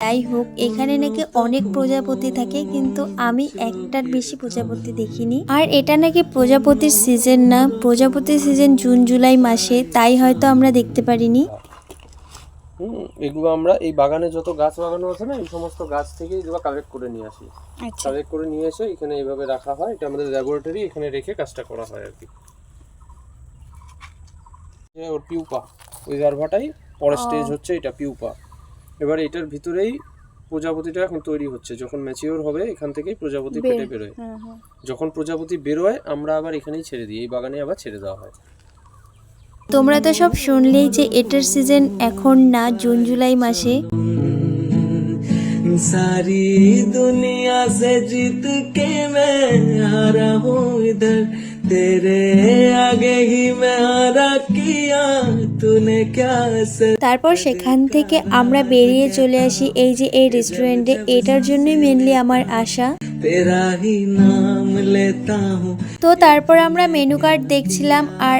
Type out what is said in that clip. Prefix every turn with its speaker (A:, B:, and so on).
A: যাই হোক, এখানে নাকি অনেক প্রজাপতি থাকে, কিন্তু আমি একটার বেশি প্রজাপতি দেখিনি। আর এটা নাকি প্রজাপতির সিজন না, প্রজাপতির সিজন জুন জুলাই মাসে, তাই হয়তো আমরা দেখতে পারিনি।
B: এগুলো আমরা এই বাগানে যত গাছ লাগানো আছে না, এই সমস্ত গাছ থেকে এগুলো কালেক্ট করে নিয়ে আসি। কালেক্ট করে নিয়ে এসে এখানে এইভাবে রাখা হয়। এটা আমাদের ল্যাবরেটরি, এখানে রেখে কাজটা করা হয় আর কি। ওর পিউপা, ওই লার্ভাটাই পরের স্টেজ হচ্ছে এটা পিউপা। এবার এটার ভিতরেই প্রজাপতিটা এখন তৈরি হচ্ছে। যখন ম্যাচিওর হবে এখান থেকেই প্রজাপতি ফেটে বেরোয়। যখন প্রজাপতি বেরোয় আমরা আবার এখানেই ছেড়ে দিই, এই বাগানে আবার ছেড়ে দেওয়া হয়।
A: তোমরা তো সব শুনলেই যে এটার সিজন এখন না, জুন জুলাই মাসে।
C: सारी दुनिया से जीत के मैं आ रहा हूँ इधर, तेरे आगे ही मैं हारा किया, तूने क्या असर।
A: তারপর সেখান থেকে আমরা বেরিয়ে চলে আসি এই যে এই রেস্টুরেন্টে। এটার জন্যই মেনলি আমার আশা।
C: तेरा ही नाम लेता हूँ।
A: তো তারপর আমরা মেনু কার্ড দেখছিলাম, আর